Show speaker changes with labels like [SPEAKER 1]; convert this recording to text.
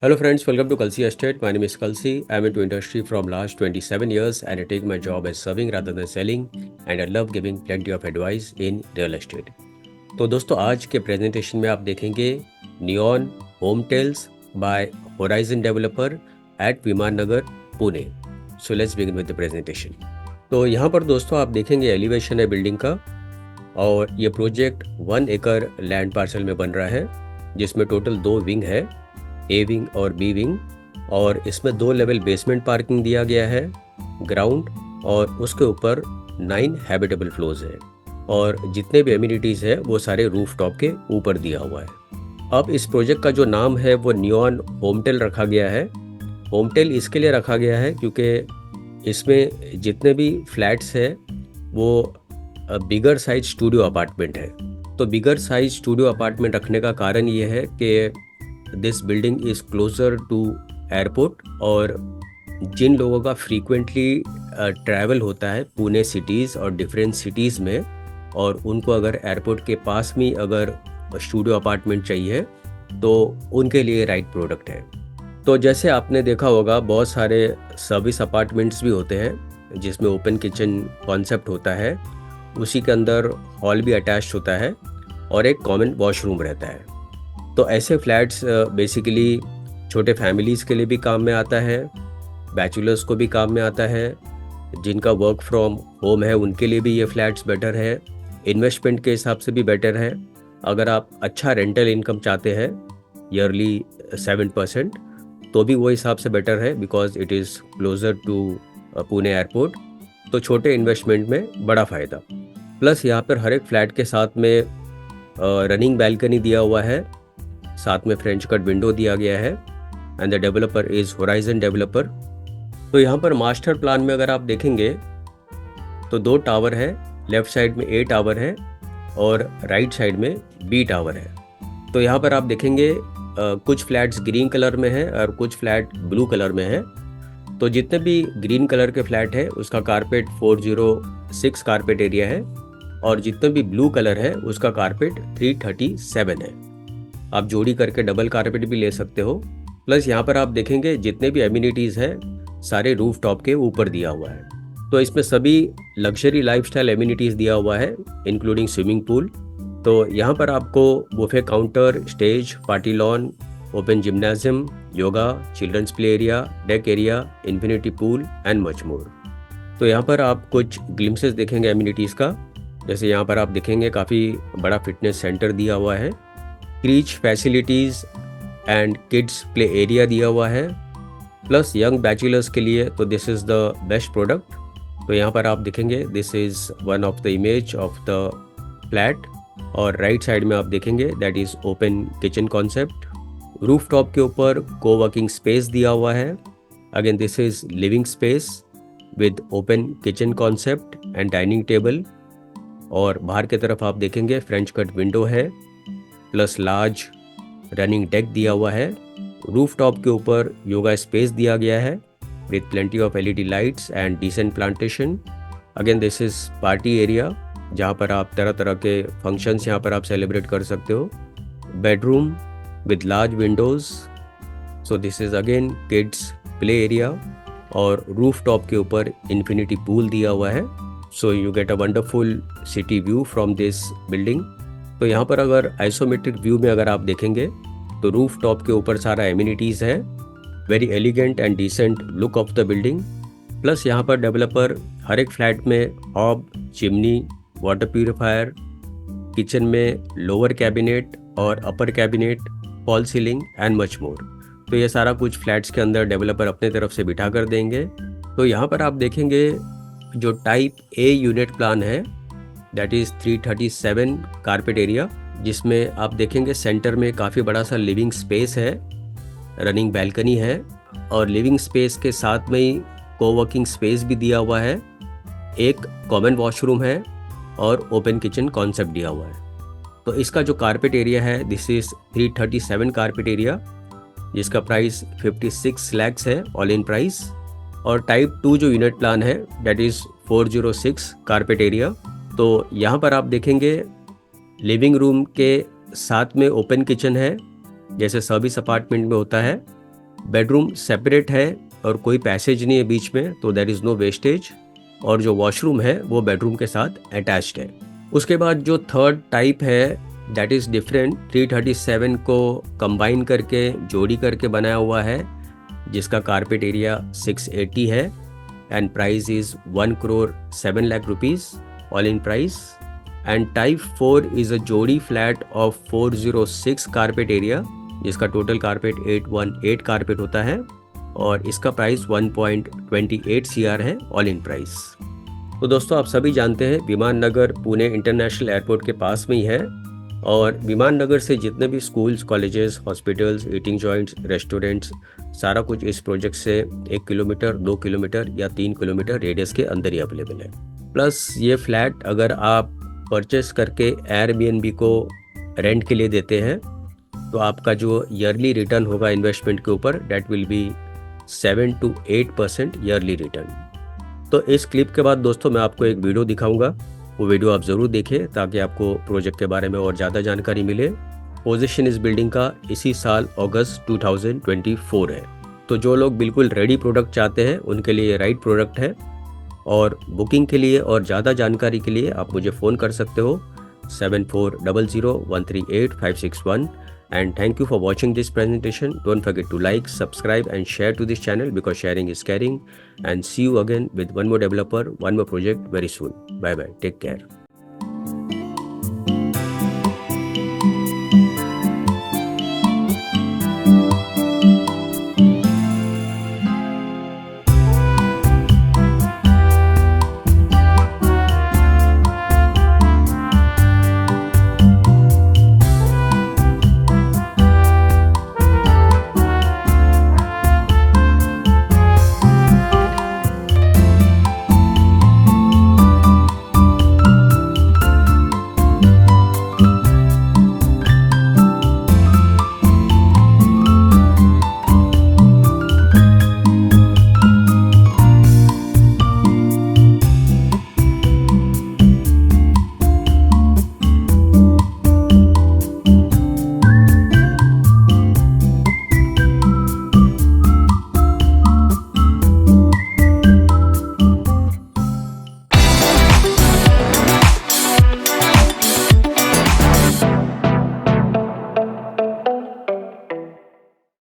[SPEAKER 1] Hello friends, welcome to Kalsi Estate. My name is Kalsi. I'm into industry from last 27 years and I take my job as serving rather than selling and I love giving plenty of advice in real estate. तो दोस्तों आज के presentation में आप देखेंगे neon home tales by horizon developer at Viman Nagar Pune. So let's begin with the presentation. तो यहाँ पर दोस्तों आप देखेंगे एलिवेशन है बिल्डिंग का और ये प्रोजेक्ट 1 एकड़ लैंड पार्सल में बन रहा है जिसमें टोटल 2 विंग है, ए विंग और बी विंग, और इसमें 2 लेवल बेसमेंट पार्किंग दिया गया है, ग्राउंड और उसके ऊपर 9 हैबिटेबल फ्लोर्स है और जितने भी एमिनिटीज़ है वो सारे रूफ टॉप के ऊपर दिया हुआ है. अब इस प्रोजेक्ट का जो नाम है वो नियॉन होमटेल रखा गया है. होमटेल इसके लिए रखा गया है क्योंकि इसमें जितने भी फ्लैट्स है वो बिगर साइज स्टूडियो अपार्टमेंट है. तो बिगर साइज स्टूडियो अपार्टमेंट रखने का कारण ये है कि this building is closer to airport और जिन लोगों का फ्रीक्वेंटली ट्रैवल होता है पुणे सिटीज़ और डिफरेंट सिटीज़ में और उनको अगर एयरपोर्ट के पास में अगर स्टूडियो अपार्टमेंट चाहिए तो उनके लिए राइट प्रोडक्ट है. तो जैसे आपने देखा होगा बहुत सारे सर्विस अपार्टमेंट्स भी होते हैं जिसमें ओपन किचन कॉन्सेप्ट होता है, उसी के अंदर हॉल भी अटैच होता है और एक कॉमन वॉशरूम रहता है. तो ऐसे फ्लैट्स बेसिकली छोटे फैमिलीज़ के लिए भी काम में आता है, बैचलर्स को भी काम में आता है, जिनका वर्क फ्रॉम होम है उनके लिए भी ये फ्लैट्स बेटर है, इन्वेस्टमेंट के हिसाब से भी बेटर है. अगर आप अच्छा रेंटल इनकम चाहते हैं ईयरली 7% तो भी वो हिसाब से बेटर है because it is closer to Pune airport. तो छोटे इन्वेस्टमेंट में बड़ा फ़ायदा. प्लस यहाँ पर हर एक फ्लैट के साथ में रनिंग बैल्कनी दिया हुआ है, साथ में फ्रेंच कट विंडो दिया गया है and the developer is horizon developer. तो यहाँ पर मास्टर प्लान में अगर आप देखेंगे तो 2 टावर है, लेफ़्ट साइड में A टावर है और राइट साइड में B टावर है. तो यहाँ पर आप देखेंगे कुछ फ्लैट्स ग्रीन कलर में है और कुछ फ्लैट ब्लू कलर में है. तो जितने भी ग्रीन कलर के फ्लैट है उसका कारपेट 406 कारपेट एरिया है और जितने भी ब्लू कलर है उसका कारपेट 337 है. आप जोड़ी करके डबल कारपेट भी ले सकते हो. प्लस यहाँ पर आप देखेंगे जितने भी एमिनिटीज़ है सारे रूफ टॉप के ऊपर दिया हुआ है. तो इसमें सभी लग्जरी लाइफस्टाइल एमिनिटीज़ दिया हुआ है इंक्लूडिंग स्विमिंग पूल. तो यहाँ पर आपको buffet counter, stage, party lawn, open gymnasium, yoga, children's play area, deck area, infinity pool and much more. तो यहाँ पर आप कुछ ग्लिम्सेस देखेंगे एमिनिटीज़ का. जैसे यहाँ पर आप देखेंगे काफ़ी बड़ा फिटनेस सेंटर दिया हुआ है, crèche facilities and kids play area दिया हुआ है. प्लस यंग बैचलर्स के लिए तो this is the best product. तो यहाँ पर आप देखेंगे this is one of the image of the flat और राइट साइड में आप देखेंगे that is open kitchen concept. Roof top के ऊपर कोवर्किंग स्पेस दिया हुआ है. Again this is living space with open kitchen concept and dining table. और बाहर की तरफ आप देखेंगे फ्रेंच कट विंडो है प्लस लार्ज रनिंग डेक दिया हुआ है. रूफ टॉप के ऊपर योगा स्पेस दिया गया है with plenty of LED lights and decent plantation. Again this is party area जहाँ पर आप तरह तरह के फंक्शंस यहाँ पर आप सेलिब्रेट कर सकते हो. Bedroom with large Windows. So this is again kids play area और रूफ टॉप के ऊपर इन्फिनिटी पूल दिया हुआ है. So you get a wonderful city view from this building. तो यहाँ पर अगर आइसोमेट्रिक व्यू में अगर आप देखेंगे तो रूफ टॉप के ऊपर सारा एमिनिटीज़ है, very elegant and decent look of the building. Plus यहाँ पर डेवलपर हर एक फ्लैट में hob, chimney, water purifier, kitchen में लोअर कैबिनेट और upper cabinet, fall ceiling and much more. तो ये सारा कुछ फ्लैट्स के अंदर डेवलपर अपने तरफ से बिठा कर देंगे. तो यहाँ पर आप देखेंगे जो टाइप A यूनिट प्लान है दैट इज़ 337 कारपेट एरिया, जिसमें आप देखेंगे सेंटर में काफ़ी बड़ा सा लिविंग स्पेस है, रनिंग बैल्कनी है और लिविंग स्पेस के साथ में ही कोवर्किंग स्पेस भी दिया हुआ है, एक कॉमन वॉशरूम है और ओपन किचन कॉन्सेप्ट दिया हुआ है. तो इसका जो कारपेट एरिया है दिस इज़ 337 कारपेट एरिया जिसका प्राइस 56 लैक्स है ऑल इन प्राइस. और टाइप 2 जो यूनिट प्लान है दैट इज़ 406 कारपेट एरिया. तो यहाँ पर आप देखेंगे लिविंग रूम के साथ में ओपन किचन है जैसे सर्विस अपार्टमेंट में होता है बेडरूम सेपरेट है और कोई पैसेज नहीं है बीच में, तो देयर इज़ नो वेस्टेज। और जो वॉशरूम है वो बेडरूम के साथ अटैच्ड है। उसके बाद जो थर्ड टाइप है दैट इज़ डिफरेंट, 337 को कंबाइन करके जोड़ी करके बनाया हुआ है, जिसका कारपेट एरिया 680 है and price is 1,07 lakh rupees all in price. And type 4 is a जोड़ी फ्लैट ऑफ 406 कारपेट एरिया, जिसका टोटल कारपेट 818 कारपेट होता है और इसका प्राइस 1.28 CR है ऑल इन प्राइस। तो दोस्तों, आप सभी जानते हैं विमान नगर पुणे इंटरनेशनल एयरपोर्ट के पास में ही है और विमान नगर से जितने भी schools, colleges, hospitals, eating joints, restaurants, सारा कुछ इस प्रोजेक्ट से 1 किलोमीटर, 2 किलोमीटर या 3 किलोमीटर रेडियस के अंदर ही अवेलेबल है। प्लस ये फ्लैट अगर आप परचेस करके एयरबीएनबी को रेंट के लिए देते हैं तो आपका जो ईयरली रिटर्न होगा इन्वेस्टमेंट के ऊपर, that will be 7 to 8% yearly return. तो इस क्लिप के बाद दोस्तों मैं आपको एक वीडियो दिखाऊंगा, वो वीडियो आप ज़रूर देखें ताकि आपको प्रोजेक्ट के बारे में और ज़्यादा जानकारी मिले। पोजीशन इस बिल्डिंग का इसी साल अगस्त 2024 है। तो जो लोग बिल्कुल रेडी प्रोडक्ट चाहते हैं उनके लिए ये राइट प्रोडक्ट है। और बुकिंग के लिए और ज़्यादा जानकारी के लिए आप मुझे फ़ोन कर सकते हो 7400138561। And thank you for watching this presentation. Don't forget to like, subscribe and share to this channel because sharing is caring. And see you again with one more developer, one more project very soon. Bye bye. Take care.